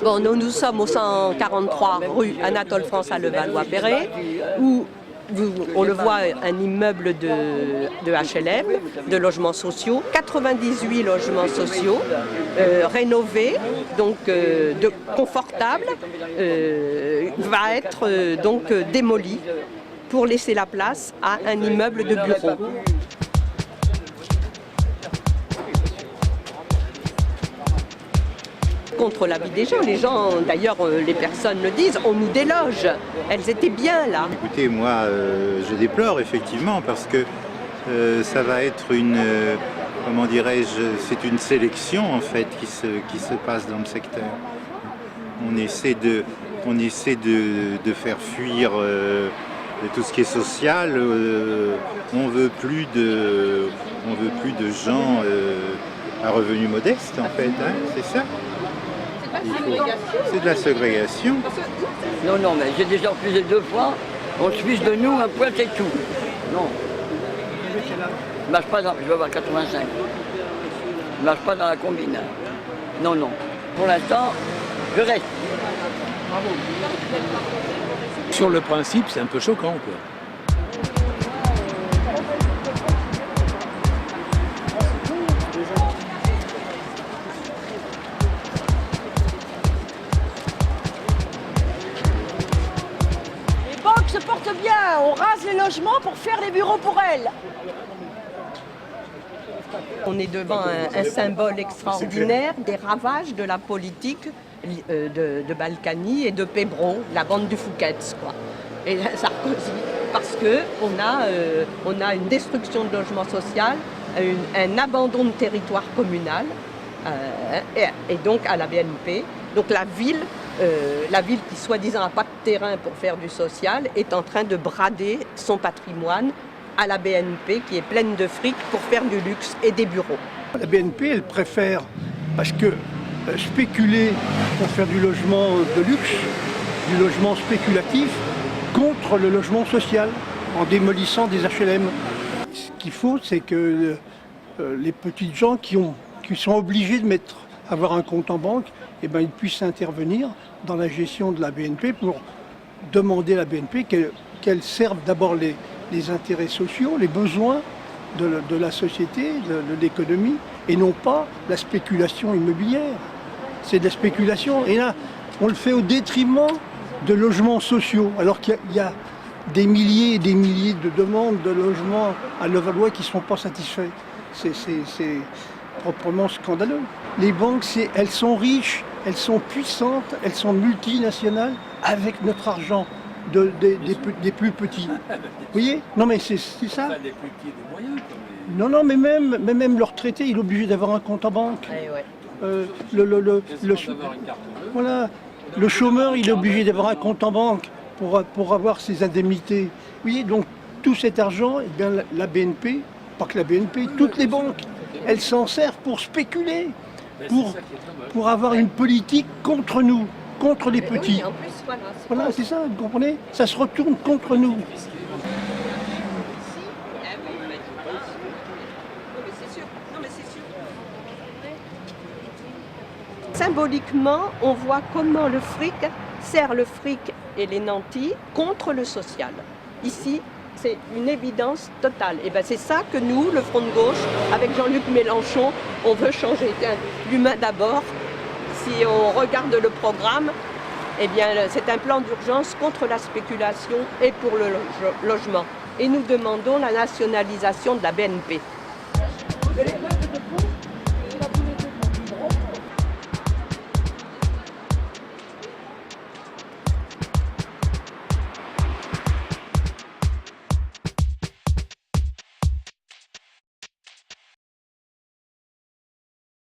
Bon, nous sommes au 143 rue Anatole France à Levallois-Perret, où on le voit, un immeuble de HLM, de logements sociaux, 98 logements sociaux, rénovés, donc confortables, va être donc démoli pour laisser la place à un immeuble de bureaux. Contre la vie des gens. Les gens, d'ailleurs, les personnes le disent, on nous déloge. Elles étaient bien là. Écoutez, moi, je déplore effectivement parce que ça va être une, comment dirais-je, c'est une sélection en fait qui se passe dans le secteur. On essaie de faire fuir tout ce qui est social. On veut plus de gens à revenus modestes en fait. Hein, c'est ça. C'est de la ségrégation. Non, mais j'ai déjà refusé 2 fois. On suisse de nous un point, c'est tout. Non. Je marche pas je vais avoir 85. Je marche pas dans la combine. Non. Pour l'instant, je reste. Bravo. Sur le principe, c'est un peu choquant, quoi. Se porte bien, on rase les logements pour faire les bureaux pour elles. On est devant un symbole extraordinaire des ravages de la politique de Balkany et de Pébro, la bande du Fouquet's, quoi. Et Sarkozy, parce qu'on a une destruction de logement social, un abandon de territoire communal, et donc à la BNP. Donc la ville qui soi-disant n'a pas de terrain pour faire du social est en train de brader son patrimoine à la BNP qui est pleine de fric pour faire du luxe et des bureaux. La BNP, elle préfère, parce que spéculer pour faire du logement de luxe, du logement spéculatif, contre le logement social, en démolissant des HLM. Ce qu'il faut, c'est que les petites gens qui sont obligés de avoir un compte en banque, eh ben, ils puissent intervenir dans la gestion de la BNP pour demander à la BNP qu'elle serve d'abord les intérêts sociaux, les besoins de la société, de l'économie, et non pas la spéculation immobilière. C'est de la spéculation. Et là, on le fait au détriment de logements sociaux, alors qu'il y a des milliers et des milliers de demandes de logements à Levallois qui ne sont pas satisfaits. C'est proprement scandaleux. Les banques, elles sont riches, elles sont puissantes, elles sont multinationales avec notre argent des plus petits. Vous voyez? Non mais c'est ça. Des plus petits, des moyens. Non, mais même le retraité, il est obligé d'avoir un compte en banque. Voilà. Le chômeur, il est obligé d'avoir un compte en banque pour avoir ses indemnités. Vous voyez, donc tout cet argent, eh bien, la BNP, pas que la BNP, toutes les banques, elles s'en servent pour spéculer, pour avoir une politique contre nous, contre les petits. Oui, en plus, voilà, c'est ça, vous comprenez? Ça se retourne contre nous. Symboliquement, on voit comment le fric sert le fric et les nantis contre le social. Ici, c'est une évidence totale. Et bien c'est ça que nous, le Front de gauche, avec Jean-Luc Mélenchon, on veut changer. L'humain d'abord. Si on regarde le programme, eh bien c'est un plan d'urgence contre la spéculation et pour le logement. Et nous demandons la nationalisation de la BNP.